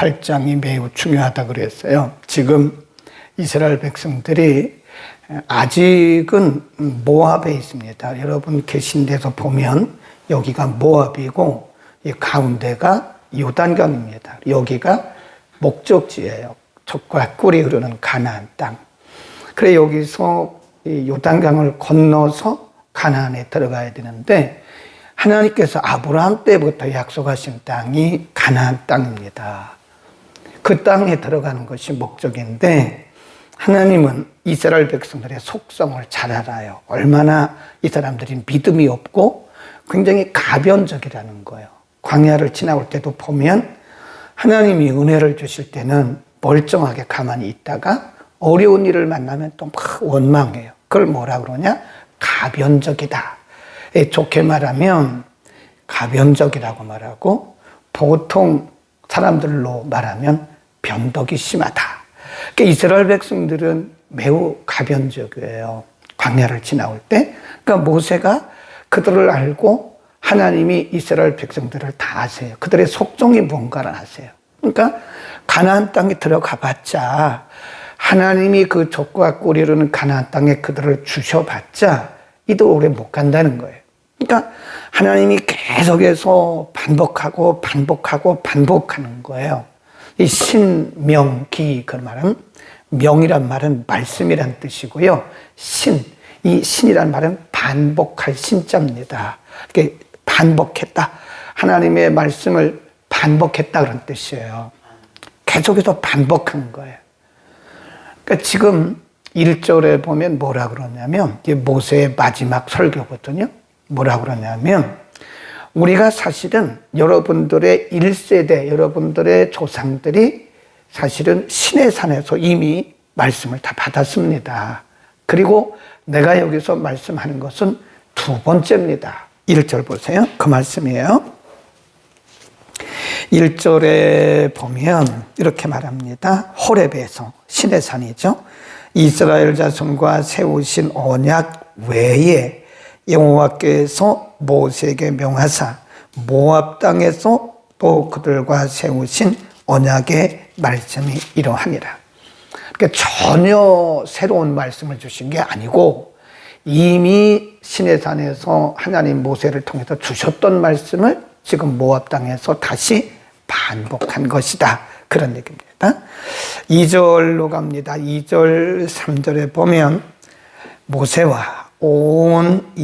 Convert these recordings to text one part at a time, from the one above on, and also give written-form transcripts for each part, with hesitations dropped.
8장이 매우 중요하다 그랬어요. 지금 이스라엘 백성들이 아직은 모압에 있습니다. 여러분 계신 데서 보면 여기가 모압이고 이 가운데가 요단강입니다. 여기가 목적지예요. 젖과 꿀이 흐르는 가나안 땅. 그래 여기서 이 요단강을 건너서 가나안에 들어가야 되는데 하나님께서 아브라함 때부터 약속하신 땅이 가나안 땅입니다. 그 땅에 들어가는 것이 목적인데 하나님은 이스라엘 백성들의 속성을 잘 알아요. 얼마나 이 사람들이 믿음이 없고 굉장히 가변적이라는 거예요. 광야를 지나올 때도 보면 하나님이 은혜를 주실 때는 멀쩡하게 가만히 있다가 어려운 일을 만나면 또 막 원망해요. 그걸 뭐라 그러냐? 가변적이다. 좋게 말하면 가변적이라고 말하고 보통 사람들로 말하면 변덕이 심하다. 그러니까 이스라엘 백성들은 매우 가변적이에요. 광야를 지나올 때. 그러니까 모세가 그들을 알고 하나님이 이스라엘 백성들을 다 아세요. 그들의 속성이 뭔가를 아세요. 그러니까 가나안 땅에 들어가 봤자 하나님이 그 젖과 꿀이 흐르는 가나안 땅에 그들을 주셔봤자 이들 오래 못 간다는 거예요. 그러니까 하나님이 계속해서 반복하는 거예요. 이 신명기 그 말은 명이란 말은 말씀이란 뜻이고요. 이 신이란 말은 반복할 신자입니다. 이렇게 반복했다. 하나님의 말씀을 반복했다 그런 뜻이에요. 계속해서 반복한 거예요. 그러니까 지금 1절에 보면 뭐라 그러냐면 이게 모세의 마지막 설교거든요. 뭐라 그러냐면 우리가 사실은 여러분들의 1세대, 여러분들의 조상들이 사실은 시내산에서 이미 말씀을 다 받았습니다. 그리고 내가 여기서 말씀하는 것은 두 번째입니다. 1절 보세요. 그 말씀이에요. 1절에 보면 이렇게 말합니다. 호렙에서 시내산이죠. 이스라엘 자손과 세우신 언약 외에 여호와께서 모세에게 명하사 모압 땅에서 또 그들과 세우신 언약의 말씀이 이러하니라. 그러니까 전혀 새로운 말씀을 주신 게 아니고 이미 시내산에서 하나님 모세를 통해서 주셨던 말씀을 지금 모압 땅에서 다시 반복한 것이다. 그런 얘기입니다. 2절로 갑니다. 2절, 3절에 보면 모세가 온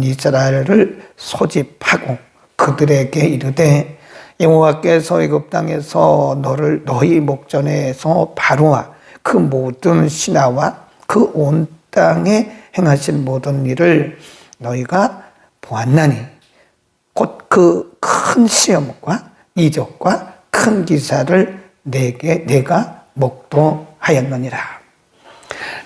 이스라엘을 소집하고 그들에게 이르되 여호와께서 애굽 땅에서 너희 목전에서 바로와 그 모든 신하와 그 온 땅에 행하신 모든 일을 너희가 보았나니 곧 그 큰 시험과 이적과 큰 기사를 내가 목도하였느니라.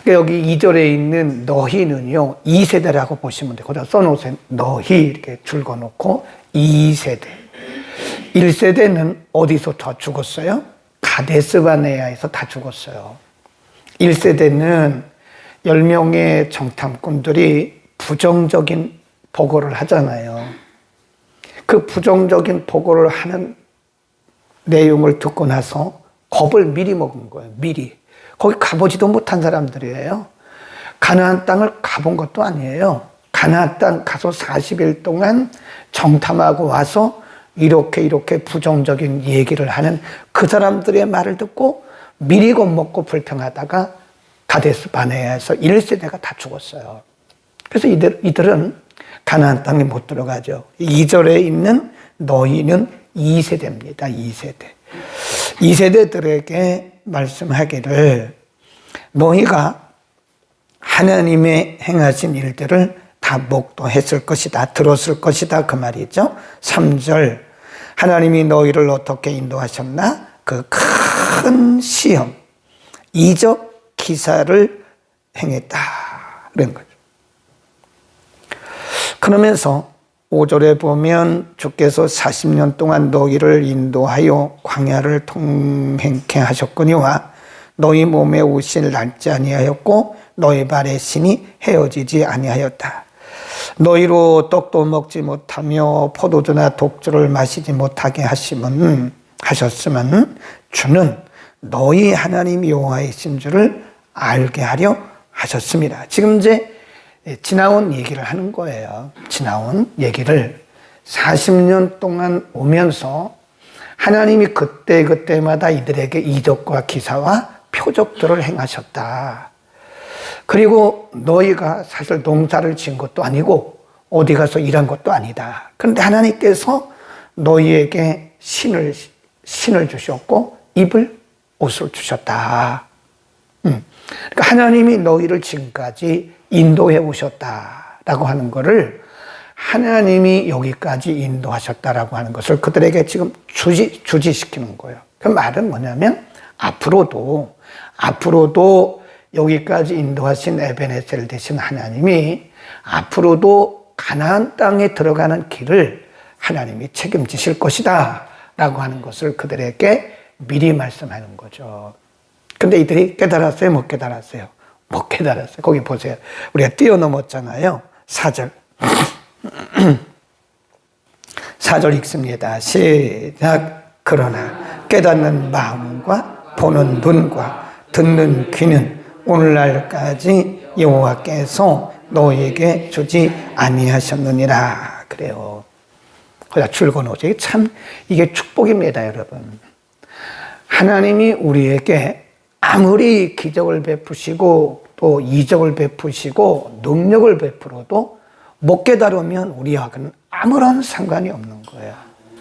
그러니까 여기 2절에 있는 너희는요 2세대라고 보시면 돼요. 거기다 써놓으세요. 너희 이렇게 줄거놓고 2세대. 1세대는 어디서 다 죽었어요? 가데스바네아에서 다 죽었어요. 1세대는 10명의 정탐꾼들이 부정적인 보고를 하잖아요. 그 부정적인 보고를 하는 내용을 듣고 나서 겁을 미리 먹은 거예요. 미리. 거기 가보지도 못한 사람들이에요. 가나안 땅을 가본 것도 아니에요. 가나안 땅 가서 40일 동안 정탐하고 와서 이렇게 부정적인 얘기를 하는 그 사람들의 말을 듣고 미리 겁먹고 불평하다가 가데스 바네아에서 1세대가 다 죽었어요. 그래서 이들은 가나안 땅에 못 들어가죠. 2절에 있는 너희는 2세대입니다. 2세대. 2세대들에게 말씀하기를 너희가 하나님의 행하신 일들을 다 목도했을 것이다. 들었을 것이다. 그 말이죠. 3절 하나님이 너희를 어떻게 인도하셨나? 그 큰 시험, 이적 기사를 행했다. 그런 거죠. 그러면서 5절에 보면 주께서 40년 동안 너희를 인도하여 광야를 통행케 하셨거니와 너희 몸에 옷을 낡지 아니하였고 너희 발의 신이 헤어지지 아니하였다. 너희로 떡도 먹지 못하며 포도주나 독주를 마시지 못하게 하셨으면 주는 너희 하나님 여호와이신 줄을 알게 하려 하셨습니다. 지금 이제 지나온 얘기를 하는 거예요. 지나온 얘기를 40년 동안 오면서 하나님이 그때마다 이들에게 이적과 기사와 표적들을 행하셨다. 그리고 너희가 사실 농사를 지은 것도 아니고 어디 가서 일한 것도 아니다. 그런데 하나님께서 너희에게 신을 주셨고 입을 옷을 주셨다. 그러니까 하나님이 너희를 지금까지 인도해 오셨다라고 하는 것을 하나님이 여기까지 인도하셨다라고 하는 것을 그들에게 지금 주지시키는 거예요. 그 말은 뭐냐면 앞으로도 여기까지 인도하신 에베네셀 되신 하나님이 앞으로도 가나안 땅에 들어가는 길을 하나님이 책임지실 것이다 라고 하는 것을 그들에게 미리 말씀하는 거죠. 근데 이들이 깨달았어요? 못 깨달았어요? 못 깨달았어요. 거기 보세요. 우리가 뛰어넘었잖아요. 4절. 4절 읽습니다. 시작. 그러나 깨닫는 마음과 보는 눈과 듣는 귀는 오늘날까지 여호와께서 너에게 주지 아니하셨느니라. 그래요. 그래서 출근오지. 참 이게 축복입니다, 여러분. 하나님이 우리에게 아무리 기적을 베푸시고 또 이적을 베푸시고 능력을 베풀어도 못 깨달으면 우리하고는 아무런 상관이 없는 거예요.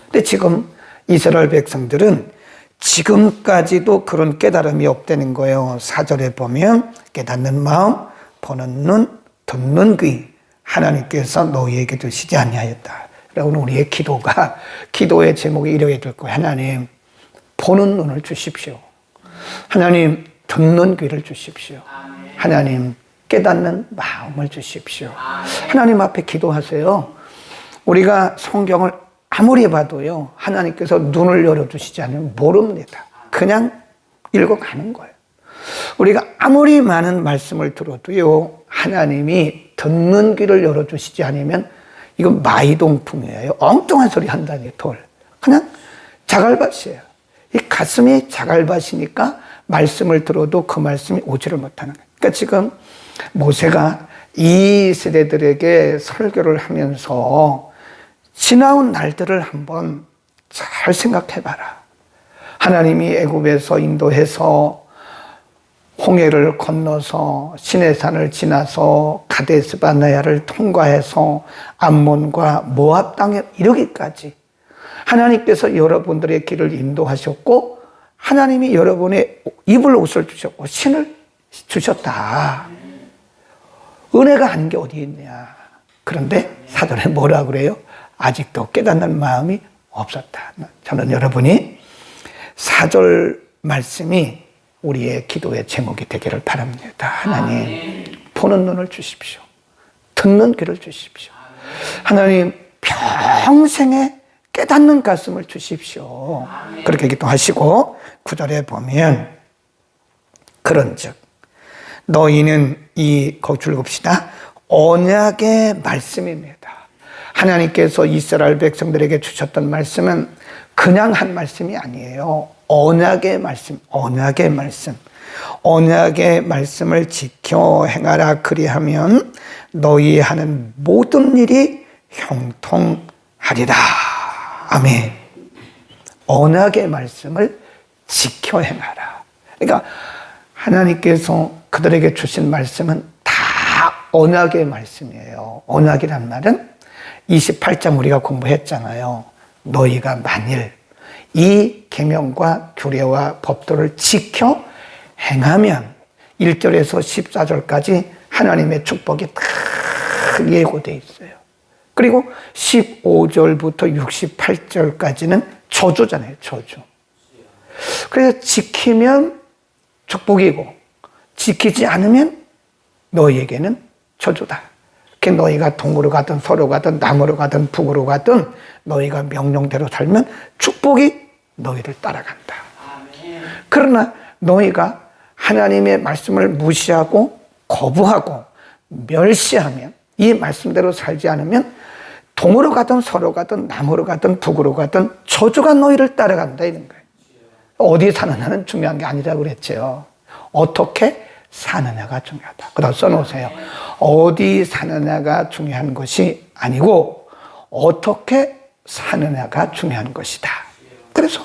근데 지금 이스라엘 백성들은 지금까지도 그런 깨달음이 없다는 거예요. 4절에 보면 깨닫는 마음, 보는 눈, 듣는 귀 하나님께서 너희에게 주시지 아니하였다. 그러면 우리의 기도의 제목이 이래야 될 거예요. 하나님 보는 눈을 주십시오. 하나님 듣는 귀를 주십시오. 하나님 깨닫는 마음을 주십시오. 하나님 앞에 기도하세요. 우리가 성경을 아무리 봐도요, 하나님께서 눈을 열어주시지 않으면 모릅니다. 그냥 읽어가는 거예요. 우리가 아무리 많은 말씀을 들어도요, 하나님이 듣는 귀를 열어주시지 않으면 이건 마이동풍이에요. 엉뚱한 소리 한다니, 돌. 그냥 자갈밭이에요. 이 가슴이 자갈밭이니까 말씀을 들어도 그 말씀이 오지를 못하는 거예요. 그러니까 지금 모세가 이 세대들에게 설교를 하면서 지나온 날들을 한번 잘 생각해봐라. 하나님이 애굽에서 인도해서 홍해를 건너서 시내산을 지나서 가데스 바네아를 통과해서 암몬과 모압 땅에 이르기까지 하나님께서 여러분들의 길을 인도하셨고 하나님이 여러분의 입을 옷을 주셨고 신을 주셨다. 은혜가 한 게 어디 있냐. 그런데 사전에 뭐라 그래요? 아직도 깨닫는 마음이 없었다. 저는 여러분이 4절 말씀이 우리의 기도의 제목이 되기를 바랍니다. 하나님 보는 눈을 주십시오. 듣는 귀를 주십시오. 하나님 평생에 깨닫는 가슴을 주십시오. 그렇게 기도하시고 9절에 보면 그런즉 너희는 거기 줄봅시다. 언약의 말씀입니다. 하나님께서 이스라엘 백성들에게 주셨던 말씀은 그냥 한 말씀이 아니에요. 언약의 말씀, 언약의 말씀. 언약의 말씀을 지켜 행하라. 그리하면 너희 하는 모든 일이 형통하리라. 아멘. 언약의 말씀을 지켜 행하라. 그러니까 하나님께서 그들에게 주신 말씀은 다 언약의 말씀이에요. 언약이란 말은 28장 우리가 공부했잖아요. 너희가 만일 이 계명과 규례와 법도를 지켜 행하면 1절에서 14절까지 하나님의 축복이 다 예고되어 있어요. 그리고 15절부터 68절까지는 저주잖아요. 저주. 그래서 지키면 축복이고 지키지 않으면 너희에게는 저주다. 너희가 동으로 가든 서로 가든 남으로 가든 북으로 가든 너희가 명령대로 살면 축복이 너희를 따라간다. 그러나 너희가 하나님의 말씀을 무시하고 거부하고 멸시하면 이 말씀대로 살지 않으면 동으로 가든 서로 가든 남으로 가든 북으로 가든 저주가 너희를 따라간다 이런 거예요. 어디 사느냐는 중요한 게 아니라고 그랬죠. 어떻게 사느냐가 중요하다. 그다음 써놓으세요. 어디 사느냐가 중요한 것이 아니고 어떻게 사느냐가 중요한 것이다. 그래서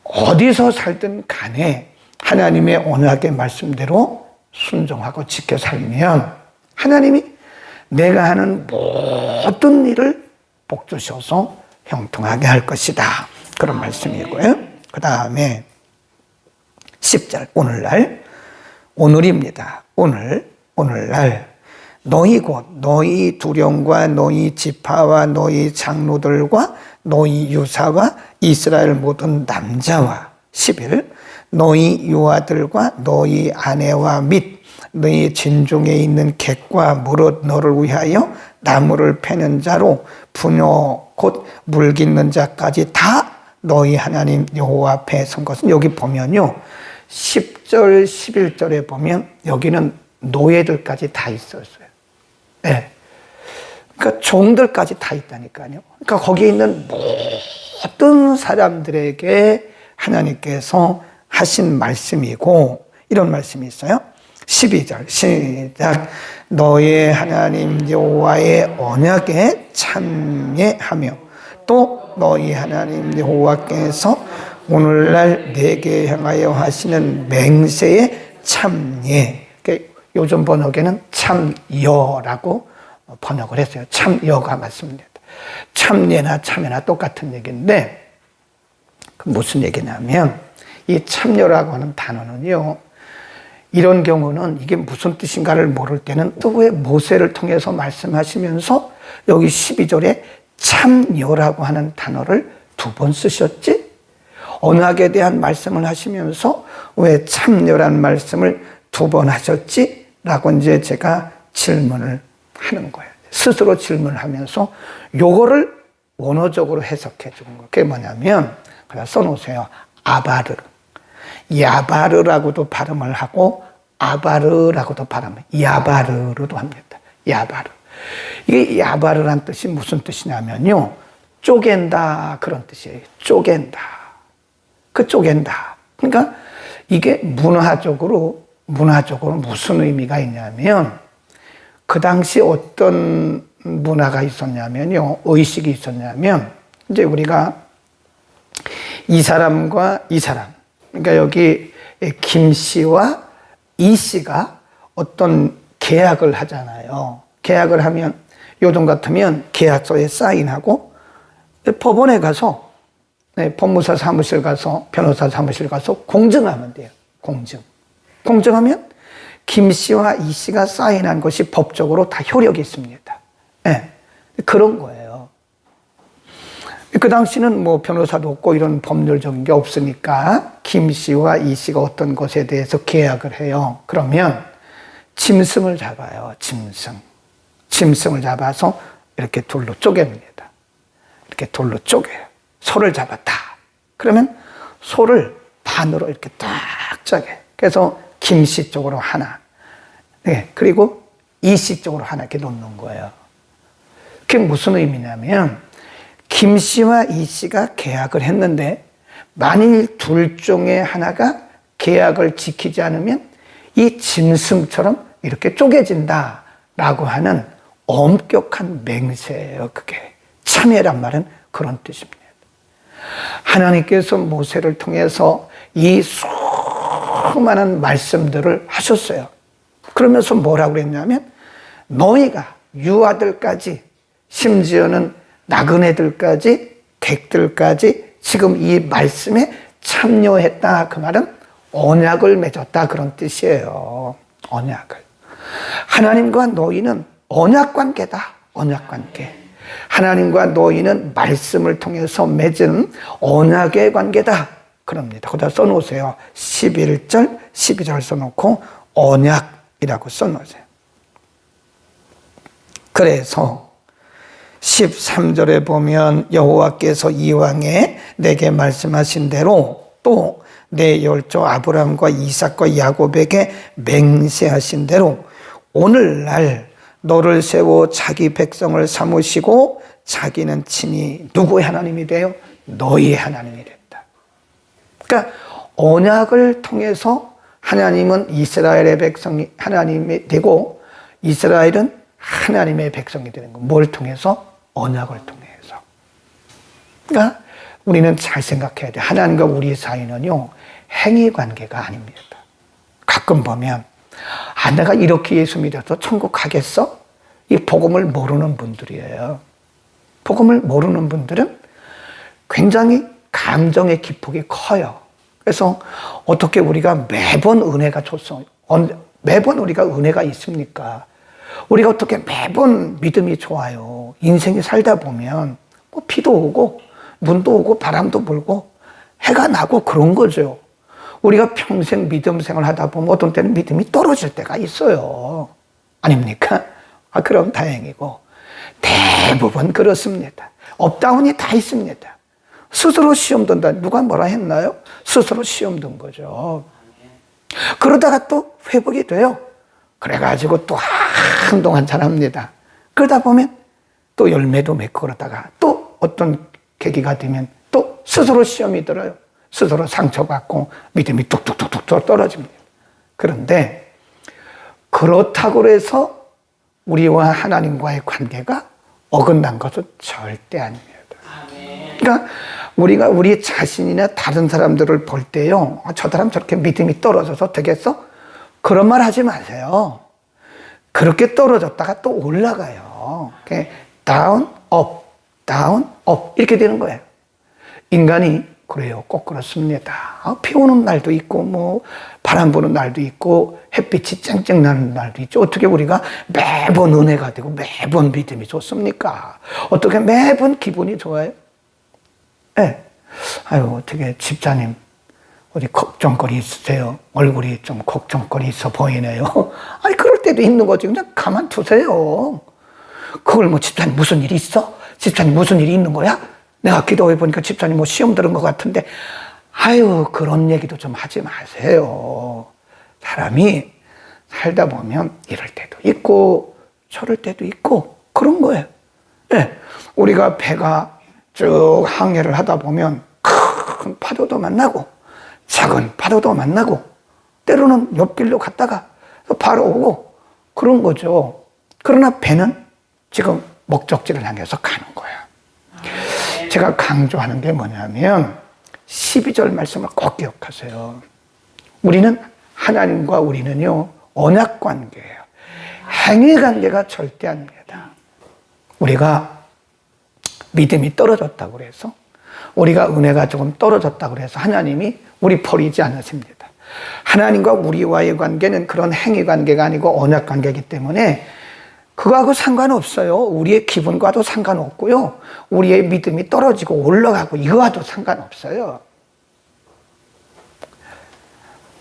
어디서 살든 간에 하나님의 언약의 말씀대로 순종하고 지켜 살면 하나님이 내가 하는 모든 일을 복 주셔서 형통하게 할 것이다. 그런 말씀이고요. 그 다음에 10절 오늘입니다. 오늘날 너희 곧 너희 두령과 너희 지파와 너희 장로들과 너희 유사와 이스라엘 모든 남자와 11 너희 유아들과 너희 아내와 및 너희 진중에 있는 객과 무릇 너를 위하여 나무를 패는 자로 부녀 곧 물깃는 자까지 다 너희 하나님 여호와 앞에 선 것은 여기 보면요 10절 11절에 보면 여기는 노예들까지 다 있었어요. 네. 그러니까 종들까지 다 있다니까요. 그러니까 거기에 있는 모든 사람들에게 하나님께서 하신 말씀이고 이런 말씀이 있어요. 12절 시작 너의 하나님 여호와의 언약에 참여하며 또 너희 하나님 여호와께서 오늘날 내게 향하여 하시는 맹세에 참여. 요즘 번역에는 참여라고 번역을 했어요. 참여가 맞습니다. 참여나 참여나 똑같은 얘기인데 무슨 얘기냐면 이 참여라고 하는 단어는요. 이런 경우는 이게 무슨 뜻인가를 모를 때는 또 왜 모세를 통해서 말씀하시면서 여기 12절에 참여라고 하는 단어를 2번 쓰셨지? 언약에 대한 말씀을 하시면서 왜 참여라는 말씀을 2번 하셨지? 라고 이제 제가 질문을 하는 거예요. 스스로 질문을 하면서 요거를 원어적으로 해석해 주는 거예요. 그게 뭐냐면 그냥 써놓으세요. 아바르. 야바르라고도 발음을 하고 아바르라고도 발음해요. 야바르로도 합니다. 야바르. 이게 야바르란 뜻이 무슨 뜻이냐면요. 쪼갠다 그런 뜻이에요. 쪼갠다. 그 쪼갠다. 그러니까 이게 문화적으로 무슨 의미가 있냐면 그 당시 어떤 문화가 있었냐면요. 의식이 있었냐면 이제 우리가 이 사람과 이 사람 그러니까 여기 김 씨와 이 씨가 어떤 계약을 하잖아요. 계약을 하면 요즘 같으면 계약서에 사인하고 법원에 가서 법무사 사무실 가서 변호사 사무실 가서 공증하면 돼요. 공증하면 김 씨와 이 씨가 사인한 것이 법적으로 다 효력이 있습니다. 네. 그런 거예요. 그 당시는 뭐 변호사도 없고 이런 법률적인 게 없으니까 김 씨와 이 씨가 어떤 것에 대해서 계약을 해요. 그러면 짐승을 잡아요. 짐승을 잡아서 이렇게 돌로 쪼갭니다. 이렇게 돌로 쪼개요. 소를 잡았다. 그러면 소를 반으로 이렇게 딱 쪼개. 그래서 김 씨 쪽으로 하나. 네. 그리고 이 씨 쪽으로 하나 이렇게 놓는 거예요. 그게 무슨 의미냐면 김 씨와 이 씨가 계약을 했는데 만일 둘 중에 하나가 계약을 지키지 않으면 이 짐승처럼 이렇게 쪼개진다라고 하는 엄격한 맹세예요. 그게 참여란 말은 그런 뜻입니다. 하나님께서 모세를 통해서 이 수많은 말씀들을 하셨어요. 그러면서 뭐라고 그랬냐면 너희가 유아들까지 심지어는 나그네들까지 객들까지 지금 이 말씀에 참여했다. 그 말은 언약을 맺었다 그런 뜻이에요. 언약을. 하나님과 너희는 언약관계다. 언약관계. 하나님과 너희는 말씀을 통해서 맺은 언약의 관계다. 그럽니다. 거기다 써놓으세요. 11절, 12절 써놓고 언약이라고 써놓으세요. 그래서 13절에 보면 여호와께서 이왕에 내게 말씀하신 대로 또 내 열조 아브라함과 이삭과 야곱에게 맹세하신 대로 오늘날 너를 세워 자기 백성을 삼으시고 자기는 친히 누구의 하나님이 되어 너희의 하나님이 됐다. 그러니까 언약을 통해서 하나님은 이스라엘의 백성이 하나님이 되고 이스라엘은 하나님의 백성이 되는 거. 뭘 통해서? 언약을 통해서. 그러니까 우리는 잘 생각해야 돼. 하나님과 우리 사이는요, 행위 관계가 아닙니다. 가끔 보면, 내가 이렇게 예수 믿어서 천국 가겠어? 이 복음을 모르는 분들이에요. 복음을 모르는 분들은 굉장히 감정의 기폭이 커요. 그래서 어떻게 우리가 매번 은혜가 줬어? 매번 우리가 은혜가 있습니까? 우리가 어떻게 매번 믿음이 좋아요? 인생이 살다 보면 뭐 비도 오고 눈도 오고 바람도 불고 해가 나고 그런 거죠. 우리가 평생 믿음 생활 하다 보면 어떤 때는 믿음이 떨어질 때가 있어요. 아닙니까? 그럼 다행이고 대부분 그렇습니다. 업다운이 다 있습니다. 스스로 시험 든다. 누가 뭐라 했나요? 스스로 시험 든 거죠. 그러다가 또 회복이 돼요. 그래가지고 또 한동안 잘합니다. 그러다 보면 또 열매도 맺고 그러다가 또 어떤 계기가 되면 또 스스로 시험이 들어요. 스스로 상처받고 믿음이 뚝뚝뚝뚝 떨어집니다. 그런데 그렇다고 해서 우리와 하나님과의 관계가 어긋난 것은 절대 아닙니다. 그러니까 우리가 우리 자신이나 다른 사람들을 볼 때요, 저 사람 저렇게 믿음이 떨어져서 되겠어? 그런 말 하지 마세요. 그렇게 떨어졌다가 또 올라가요. 다운, 업, 다운, 업 이렇게 되는 거예요. 인간이 그래요. 꼭 그렇습니다. 비 오는 날도 있고 뭐 바람 부는 날도 있고 햇빛이 쨍쨍 나는 날도 있죠. 어떻게 우리가 매번 은혜가 되고 매번 믿음이 좋습니까? 어떻게 매번 기분이 좋아요? 네. 아유, 어떻게 집사님 어디 걱정거리 있으세요? 얼굴이 좀 걱정거리 있어 보이네요. 아니 그럴 때도 있는 거지. 그냥 가만두세요. 그걸 뭐 집사님 무슨 일이 있어? 집사님 무슨 일이 있는 거야? 내가 기도해 보니까 집사님 뭐 시험 들은 것 같은데, 아유, 그런 얘기도 좀 하지 마세요. 사람이 살다 보면 이럴 때도 있고, 저럴 때도 있고, 그런 거예요. 네. 우리가 배가 쭉 항해를 하다 보면 큰 파도도 만나고, 작은 파도도 만나고, 때로는 옆길로 갔다가 바로 오고, 그런 거죠. 그러나 배는 지금 목적지를 향해서 가는 거야. 제가 강조하는 게 뭐냐면 12절 말씀을 꼭 기억하세요. 우리는 하나님과 우리는요 언약 관계예요. 행위 관계가 절대 아닙니다. 우리가 믿음이 떨어졌다고 그래서 우리가 은혜가 조금 떨어졌다고 그래서 하나님이 우리 버리지 않으십니다. 하나님과 우리와의 관계는 그런 행위 관계가 아니고 언약 관계이기 때문에 그거하고 상관없어요. 우리의 기분과도 상관없고요. 우리의 믿음이 떨어지고 올라가고 이거와도 상관없어요.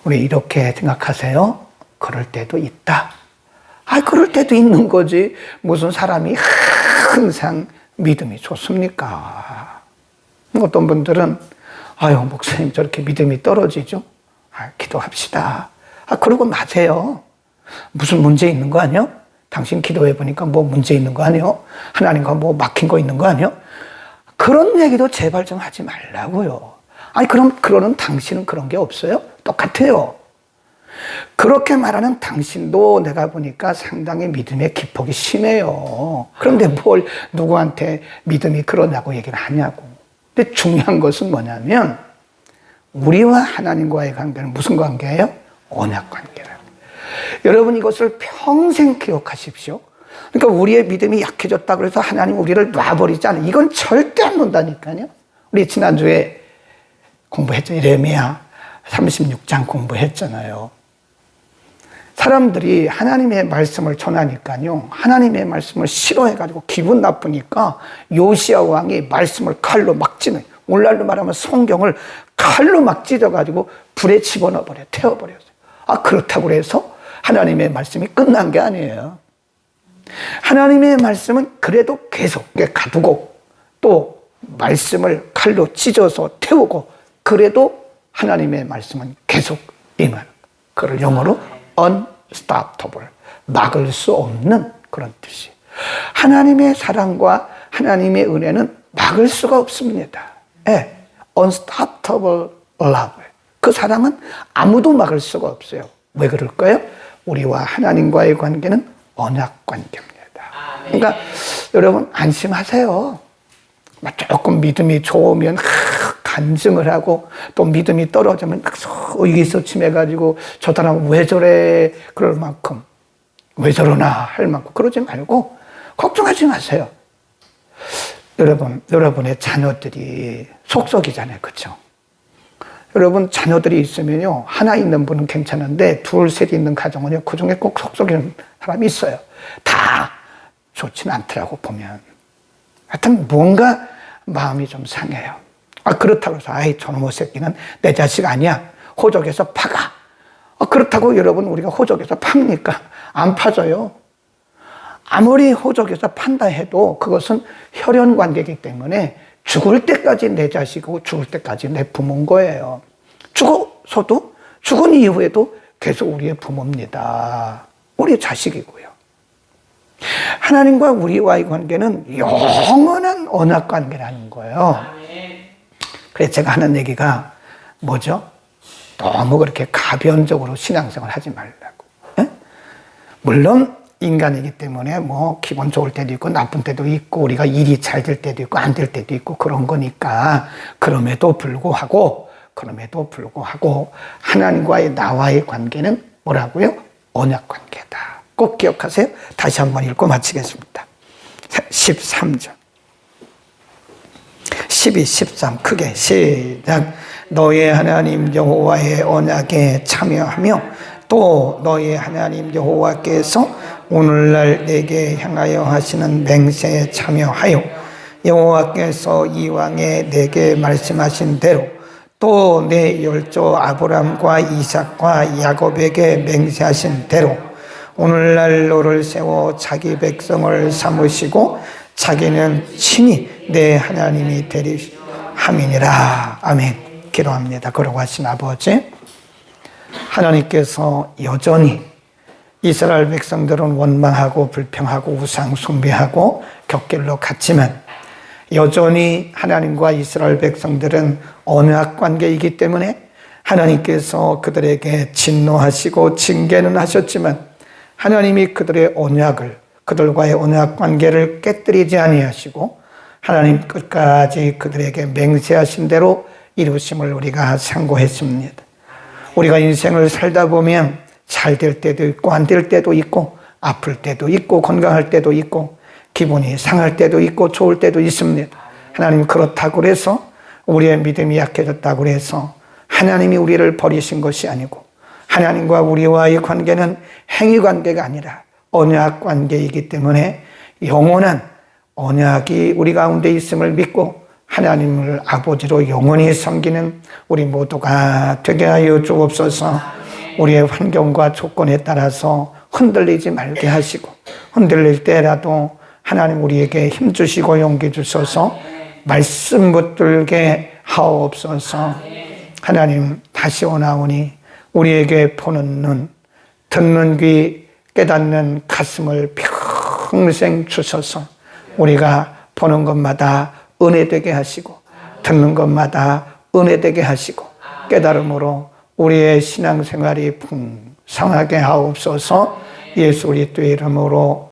우리 이렇게 생각하세요? 그럴 때도 있다. 그럴 때도 있는 거지. 무슨 사람이 항상 믿음이 좋습니까? 어떤 분들은 목사님 저렇게 믿음이 떨어지죠? 기도합시다. 그러고 마세요. 무슨 문제 있는 거 아니요? 당신 기도해 보니까 뭐 문제 있는 거 아니요? 하나님과 뭐 막힌 거 있는 거 아니요? 그런 얘기도 제발 좀 하지 말라고요. 그럼 그러는 당신은 그런 게 없어요? 똑같아요. 그렇게 말하는 당신도 내가 보니까 상당히 믿음의 기폭이 심해요. 그런데 뭘 누구한테 믿음이 그러냐고 얘기를 하냐고. 근데 중요한 것은 뭐냐면 우리와 하나님과의 관계는 무슨 관계예요? 언약 관계라. 여러분 이것을 평생 기억하십시오. 그러니까 우리의 믿음이 약해졌다고 해서 하나님 우리를 놔버리지 않아요. 이건 절대 안 논다니까요. 우리 지난주에 공부했죠. 예레미야 36장 공부했잖아요. 사람들이 하나님의 말씀을 전하니까요. 하나님의 말씀을 싫어해가지고 기분 나쁘니까 요시야 왕이 말씀을 칼로 막 찌는, 오늘날로 말하면 성경을 칼로 막 찢어가지고 불에 집어넣어버려, 태워버렸어요. 그렇다고 해서 하나님의 말씀이 끝난 게 아니에요. 하나님의 말씀은 그래도 계속 가두고 또 말씀을 칼로 찢어서 태우고 그래도 하나님의 말씀은 계속 임하는, 그걸 영어로 unstoppable, 막을 수 없는 그런 뜻이. 하나님의 사랑과 하나님의 은혜는 막을 수가 없습니다. 예, unstoppable love. 그 사랑은 아무도 막을 수가 없어요. 왜 그럴까요? 우리와 하나님과의 관계는 언약 관계입니다. 그러니까 여러분 안심하세요. 조금 믿음이 좋으면 간증을 하고, 또 믿음이 떨어지면 의기소침해가지고 저 사람은 왜 저래 그럴 만큼, 왜 저러나 할 만큼 그러지 말고 걱정하지 마세요. 여러분의 자녀들이 속속이잖아요. 그렇죠? 여러분 자녀들이 있으면요, 하나 있는 분은 괜찮은데 둘, 셋 있는 가정은요, 그 중에 꼭 속속이는 사람이 있어요. 다 좋지는 않더라고 보면. 하여튼 뭔가 마음이 좀 상해요. 그렇다고 해서 아이 저놈의 새끼는 내 자식 아니야, 호적에서 파가. 그렇다고 여러분 우리가 호적에서 팝니까? 안 파져요. 아무리 호적에서 판다 해도 그것은 혈연 관계이기 때문에 죽을 때까지 내 자식이고 죽을 때까지 내 부모인 거예요. 죽어서도, 죽은 이후에도 계속 우리의 부모입니다. 우리의 자식이고요. 하나님과 우리와의 관계는 영원한 언약 관계라는 거예요. 그래서 제가 하는 얘기가 뭐죠? 너무 그렇게 가변적으로 신앙생활 하지 말라고. 에? 물론 인간이기 때문에 뭐 기분 좋을 때도 있고 나쁜 때도 있고 우리가 일이 잘 될 때도 있고 안 될 때도 있고 그런 거니까, 그럼에도 불구하고 하나님과의 나와의 관계는 뭐라고요? 언약 관계다. 꼭 기억하세요. 다시 한번 읽고 마치겠습니다. 13절 12, 13 크게 시작. 너의 하나님 여호와의 언약에 참여하며 또 너의 하나님 여호와께서 오늘날 내게 향하여 하시는 맹세에 참여하여 여호와께서 이왕에 내게 말씀하신 대로 또 내 열조 아브람과 이삭과 야곱에게 맹세하신 대로 오늘날 너를 세워 자기 백성을 삼으시고 자기는 친히 내 하나님이 되리 함이니라. 아멘. 기도합니다. 거룩하신 아버지, 하나님께서 여전히 이스라엘 백성들은 원망하고 불평하고 우상 숭배하고 격길로 갔지만 여전히 하나님과 이스라엘 백성들은 언약 관계이기 때문에 하나님께서 그들에게 진노하시고 징계는 하셨지만 하나님이 그들의 언약을, 그들과의 언약 관계를 깨뜨리지 아니하시고 하나님 끝까지 그들에게 맹세하신 대로 이루심을 우리가 상고했습니다. 우리가 인생을 살다 보면 잘 될 때도 있고 안 될 때도 있고 아플 때도 있고 건강할 때도 있고 기분이 상할 때도 있고 좋을 때도 있습니다. 하나님 그렇다고 해서 우리의 믿음이 약해졌다고 해서 하나님이 우리를 버리신 것이 아니고 하나님과 우리와의 관계는 행위 관계가 아니라 언약 관계이기 때문에 영원한 언약이 우리 가운데 있음을 믿고 하나님을 아버지로 영원히 섬기는 우리 모두가 되게 하여 주옵소서. 우리의 환경과 조건에 따라서 흔들리지 말게 하시고 흔들릴 때라도 하나님 우리에게 힘주시고 용기 주셔서 말씀 붙들게 하옵소서. 하나님 다시 오나오니 우리에게 보는 눈, 듣는 귀, 깨닫는 가슴을 평생 주셔서 우리가 보는 것마다 은혜되게 하시고 듣는 것마다 은혜되게 하시고 깨달음으로 우리의 신앙생활이 풍성하게 하옵소서. 예수 그리스도의 이름으로